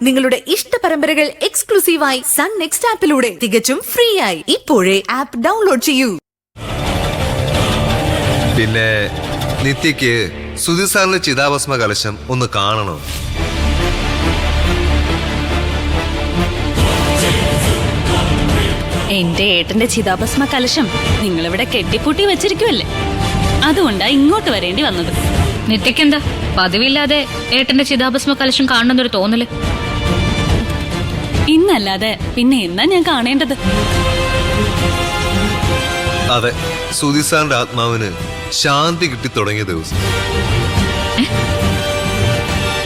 നിങ്ങളുടെ ഇഷ്ട പരമ്പരകൾ എക്സ്ക്ലൂസീവായി സൺ നെക്സ്റ്റ് ആപ്പിലൂടെ തികച്ചും ഫ്രീ ആയി. ഇപ്പോഴേ ആപ്പ് ഡൗൺലോഡ് ചെയ്യൂ. പിന്നെ നിത്യക്ക് സുധി സാറിന്റെ ചിതാഭസ്മ കലശം ഒന്ന് കാണണോ? എന്റെ ഏട്ടന്റെ ചിതാഭസ്മ കലശം നിങ്ങളിവിടെ കെട്ടിപ്പൂട്ടി വെച്ചിരിക്കുവല്ലേ, അതുകൊണ്ടാ ഇങ്ങോട്ട് വരേണ്ടി വന്നത്. നിത്യക്കെന്താ പതിവില്ലാതെ ഏട്ടന്റെ ചിതാഭസ്മ കലശം കാണണമെന്നൊരു തോന്നല്? ഇന്നല്ലാതെ പിന്നെ എന്നാ ഞാൻ കാണേണ്ടത്? അതെ, സുധി സാറിന്റെ ആത്മാവിന് ശാന്തി കിട്ടി തുടങ്ങിയ ദിവസം.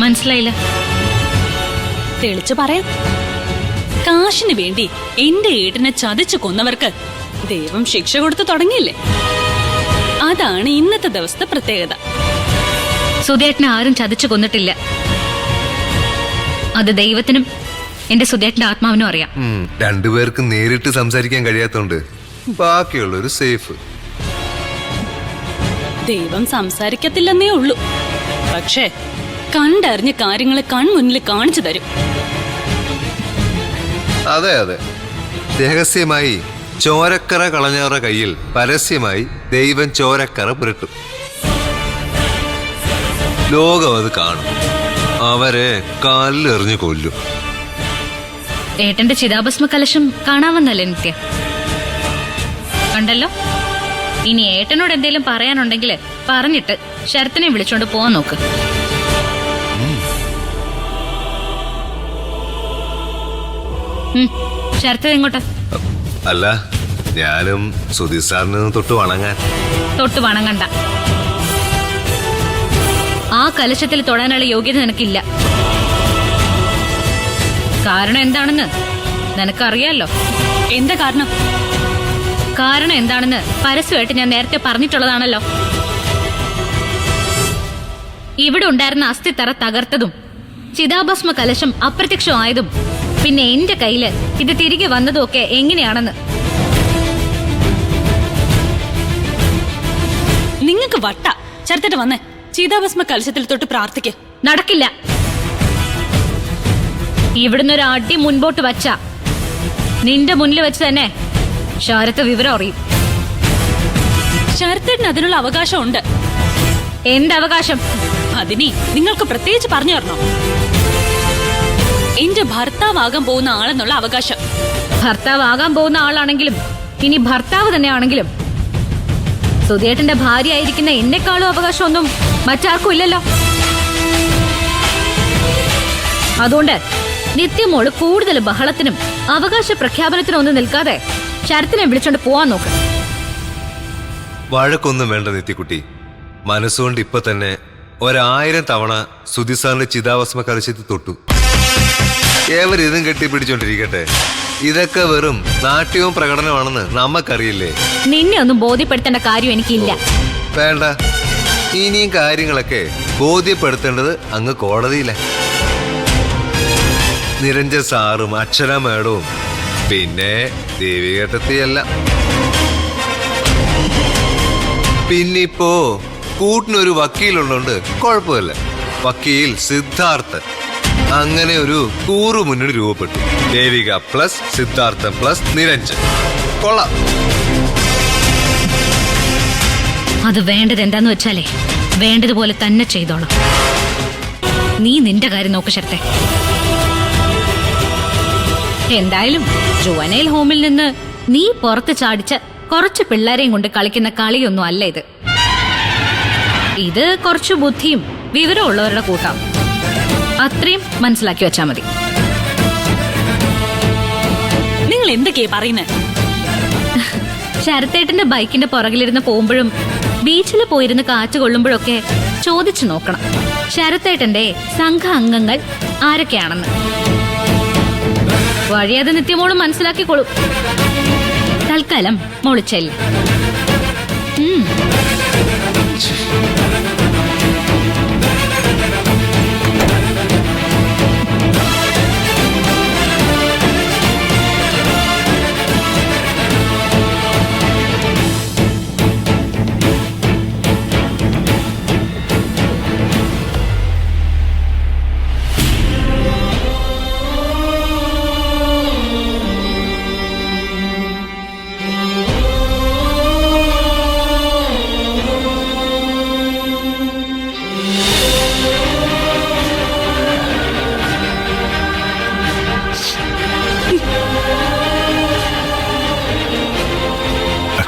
മനസ്സിലായില്ല. തെളിച്ചു പറയാം. കാശിന് വേണ്ടി എന്റെ ഏട്ടനെ ചതിച്ചു കൊന്നവർക്ക് ദൈവം ശിക്ഷ കൊടുത്തു തുടങ്ങിയില്ലേ? അതാണ് ഇന്നത്തെ ദിവസത്തെ പ്രത്യേകത. സുധേട്ടനെ ആരും ചതിച്ചു കൊന്നിട്ടില്ല. അത് ദൈവത്തിനും എന്റെ സുധേട്ടന്റെ ആത്മാവിനും അറിയാം. രണ്ടുപേർക്ക് നേരിട്ട് സംസാരിക്കാൻ കഴിയാത്തോണ്ട് ബാക്കിയുള്ളൊരു സേഫ്. ദൈവം സംസാരിക്കത്തില്ലെന്നേ ഉള്ളൂ, പക്ഷേ കണ്ടറിഞ്ഞ കാര്യങ്ങളെ കൺമുന്നിൽ കാണിച്ചു തരും. അതെ അതെ, രഹസ്യമായി ചോരക്കറ കളഞ്ഞവരുടെ കയ്യിൽ പരസ്യമായി ദൈവം ചോരക്കറ പുരട്ടും. ലോകം അത് കാണും, അവരെ കാലിലെറിഞ്ഞു കൊല്ലും. ഏട്ടന്റെ ചിതാഭസ്മ കലശം കാണാമെന്നല്ലേ നിത്യ? കണ്ടല്ലോ. ഇനി ഏട്ടനോട് എന്തെങ്കിലും പറയാനുണ്ടെങ്കിൽ പറഞ്ഞിട്ട് ശരത്തിനെ വിളിച്ചോണ്ട് പോവാൻ നോക്ക്. ശരത്ത് എങ്ങോട്ടാ? അല്ല, ഞാനും സുധി സാറിന് തൊട്ട് വണങ്ങാൻ. തൊട്ട് വണങ്ങണ്ട. ആ കലശത്തിൽ തൊടാനുള്ള യോഗ്യത നിനക്കില്ല. കാരണം എന്താണെന്ന് നിനക്കറിയാലോ. എന്താ കാരണം? കാരണം എന്താണെന്ന് പരസ്യമായിട്ട് ഞാൻ നേരത്തെ പറഞ്ഞിട്ടുള്ളതാണല്ലോ. ഇവിടെ ഉണ്ടായിരുന്ന അസ്ഥിത്തറ തകർത്തതും ചിതാഭസ്മ കലശം അപ്രത്യക്ഷമായതും പിന്നെ എന്റെ കയ്യില് ഇത് തിരികെ വന്നതും ഒക്കെ എങ്ങനെയാണെന്ന്. നിങ്ങക്ക് വട്ട. ചേർത്തിട്ട് വന്നേ, ചിതാഭസ്മ കലശത്തിൽ തൊട്ട് പ്രാർത്ഥിക്ക. നടക്കില്ല. ഇവിടുന്ന് ഒരു അടി മുൻപോട്ട് വച്ച നിന്റെ മുന്നിൽ വെച്ച് തന്നെ ശരത്ത് വിവരം അറിയും. ശരത്തേട്ടന് അതിനുള്ള അവകാശം ഉണ്ട്. എന്തവകാശം? അതിനി നിങ്ങൾക്ക് പ്രത്യേകിച്ച് പറഞ്ഞു തരണോ? എന്റെ ഭർത്താവാകാൻ പോകുന്ന ആളെന്നുള്ള അവകാശം. ഭർത്താവാകാൻ പോകുന്ന ആളാണെങ്കിലും ഇനി ഭർത്താവ് തന്നെയാണെങ്കിലും സുധേട്ടന്റെ ഭാര്യ ആയിരിക്കുന്ന എന്നെക്കാളും അവകാശമൊന്നും മറ്റാർക്കും ഇല്ലല്ലോ. അതുകൊണ്ട് നിത്യമോള് കൂടുതൽ ബഹളത്തിനും അവകാശ പ്രഖ്യാപനത്തിനും ഒന്നും നിൽക്കാതെ ശരത്തിനെ വിളിച്ചോണ്ട് പോവാൻ നോക്ക്. വഴക്കൊന്നും വേണ്ട നിത്യക്കുട്ടി. മനസ്സുകൊണ്ട് ഇപ്പൊ തന്നെ 1000 തവണ സുധി സാറിന്റെ ചിതാഭസ്മ കലശത്തിൽ തൊട്ടു. ഏവരിതും കെട്ടിപ്പിടിച്ചോണ്ടിരിക്കട്ടെ. ഇതൊക്കെ വെറും നാട്യവും പ്രകടനമാണെന്ന് നമ്മക്കറിയില്ലേ? നിന്നെ ഒന്നും ബോധ്യപ്പെടുത്തേണ്ട കാര്യം എനിക്കില്ല. വേണ്ട, ഇനിയും കാര്യങ്ങളൊക്കെ ബോധ്യപ്പെടുത്തേണ്ടത് അങ്ങ് കോടതിയിലെ നിരഞ്ജൻ സാറും അക്ഷര മേഡവും പിന്നെ ദേവികേട്ടത്തിയല്ല. പിന്നിപ്പോ കൂട്ടിനൊരു വക്കീലുള്ളതുകൊണ്ട് കുഴപ്പമില്ല. വക്കീൽ സിദ്ധാർത്ഥൻ. അങ്ങനെ ഒരു കൂറു മുന്നണി രൂപപ്പെട്ടു. Devika plus Siddharthan plus Niranjan. കൊള്ളാം. അത് വേണ്ടത് എന്താന്ന് വെച്ചാലേ വേണ്ടതുപോലെ തന്നെ ചെയ്തോളാം. നീ നിന്റെ കാര്യം നോക്ക് ശരത്തെ. എന്തായാലും ജുവനൈൽ ഹോമിൽ നിന്ന് നീ പുറത്ത് ചാടിച്ച കുറച്ച് പിള്ളേരെയും കൊണ്ട് കളിക്കുന്ന കളിയൊന്നും അല്ല ഇത്. ഇത് കുറച്ചു ബുദ്ധിയും വിവരമുള്ളവരുടെ കൂട്ടാം. അത്രയും മനസ്സിലാക്കി വെച്ചാ മതി. നിങ്ങൾ എന്തൊക്കെയാ പറയുന്നത്? ശരത്തേട്ടന്റെ ബൈക്കിന്റെ പുറകിലിരുന്ന് പോകുമ്പോഴും ബീച്ചിൽ പോയിരുന്ന് കാറ്റ് കൊള്ളുമ്പോഴൊക്കെ ചോദിച്ചു നോക്കണം ശരത്തേട്ടന്റെ സംഘ അംഗങ്ങൾ ആരൊക്കെയാണെന്ന്. വഴിയത് നിത്യമോളും മനസ്സിലാക്കിക്കോളും. തൽക്കാലം മോളിച്ചല്ല.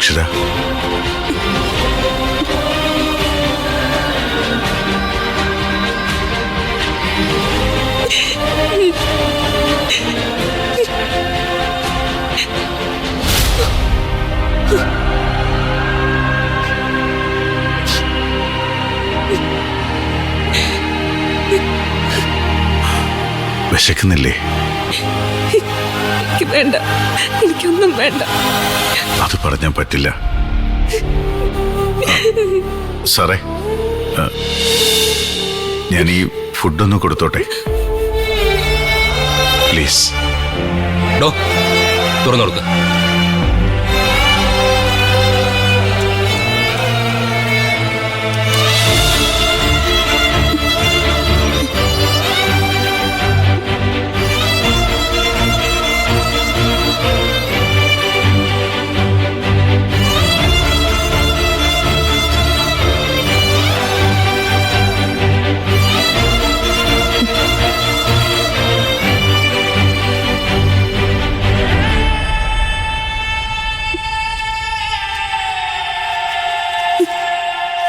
അക്ഷര, വിശക്കുന്നില്ലേ? എനിക്ക് വേണ്ട, എനിക്കൊന്നും വേണ്ട. അത് പറഞ്ഞാൻ പറ്റില്ല. സാറേ, ഞാൻ ഈ ഫുഡൊന്ന് കൊടുത്തോട്ടെ പ്ലീസ്? തുറന്നു കൊടുക്ക.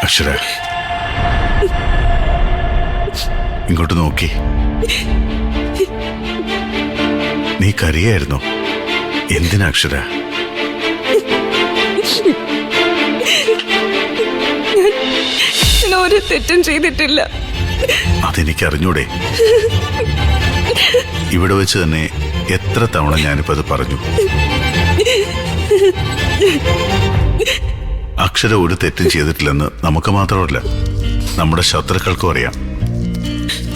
അക്ഷര, ഇങ്ങോട്ട് നോക്കി. നീ കരയായിരുന്നോ? എന്തിനാ അക്ഷര? ഞാൻ ഒരു തെറ്റും ചെയ്തിട്ടില്ല. അതെനിക്കറിഞ്ഞൂടെ? ഇവിടെ വെച്ച് തന്നെ എത്ര തവണ ഞാനിപ്പോ അത് പറഞ്ഞു. അക്ഷര ഒരു തെറ്റും ചെയ്തിട്ടില്ലെന്ന് നമുക്ക് മാത്രമല്ല, നമ്മുടെ ശത്രുക്കൾക്കും അറിയാം.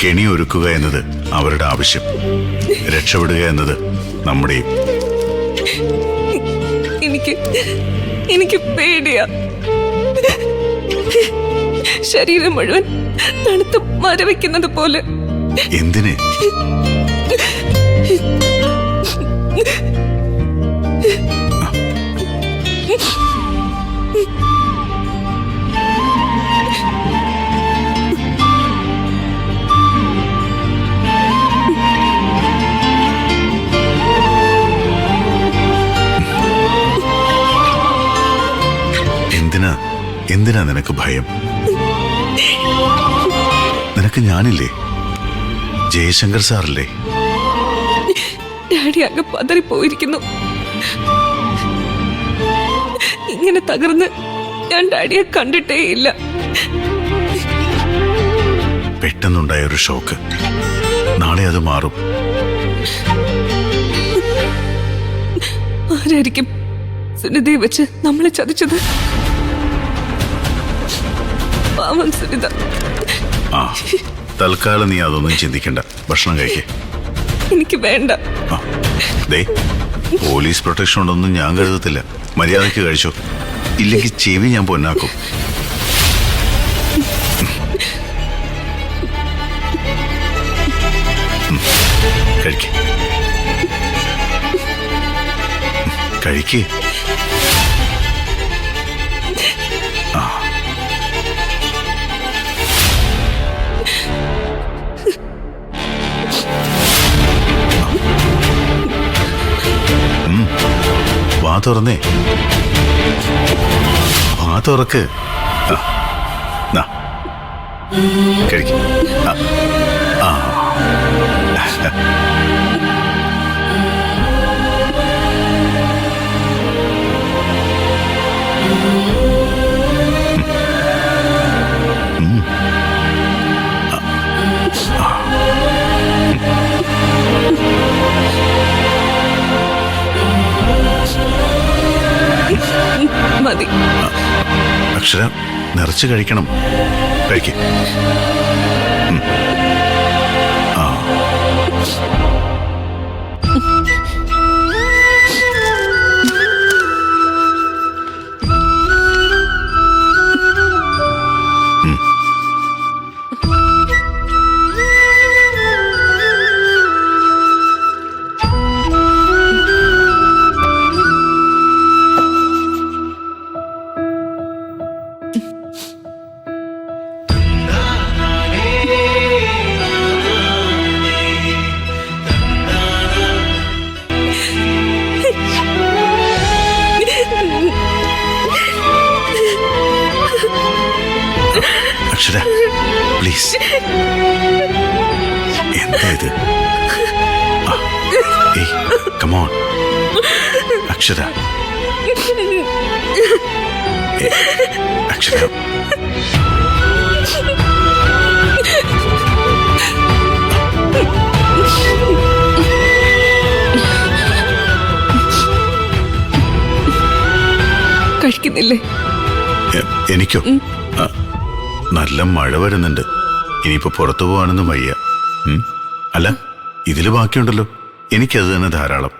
കെണി ഒരുക്കുക എന്നത് അവരുടെ ആവശ്യം, രക്ഷപ്പെടുക എന്നത് നമ്മുടെയും. എനിക്ക് പേടിയാ. ശരീരം മുഴുവൻ തണുത്ത് മരവിക്കുന്നത് പോലെ. എന്തിന്? എന്തിനാ നിനക്ക് ഭയം? നിനക്ക് ഞാനില്ലേ? ജയശങ്കർ സാറില്ലേ? ഡാഡി അങ്ങ് പതറിപ്പോയിരിക്കുന്നു. ഇങ്ങനെ തകർന്ന് ഞാൻ ഡാഡിയെ കണ്ടിട്ടേയില്ല. പെട്ടെന്നുണ്ടായ ഒരു ഷോക്ക്. നാളെ അത് മാറും. ആരായിരിക്കും സുനിതയെ വെച്ച് നമ്മളെ ചതിച്ചത്? പാവം സുനിത. തൽക്കാലം നീ അതൊന്നും ചിന്തിക്കണ്ട. ഭക്ഷണം കഴിക്കേ. എനിക്ക് വേണ്ട. പോലീസ് പ്രൊട്ടക്ഷൻ ഉണ്ടെന്നും ഞാൻ കരുതത്തില്ല. മര്യാദയ്ക്ക് കഴിച്ചോ, ഇല്ലെങ്കിൽ ചെവി ഞാൻ പൊന്നാക്കും. കഴിക്കേ കഴിക്കേ. വാ തുറന്നേ, വാ തുറക്ക്. കഴിക്ക. മതി. അക്ഷര, നിറച്ച് കഴിക്കണം. കഴിക്കേ. പ്ലീസ്. എന്താ ഇത്? കമോൺ അക്ഷര. അക്ഷര, കഴിക്കുന്നില്ലേ? എനിക്കോ? നല്ല മഴ വരുന്നുണ്ട്. ഇനിയിപ്പോ പുറത്തു പോകാനൊന്നും വയ്യ. അല്ല, ഇതില് ബാക്കിയുണ്ടല്ലോ. എനിക്കത് തന്നെ ധാരാളം.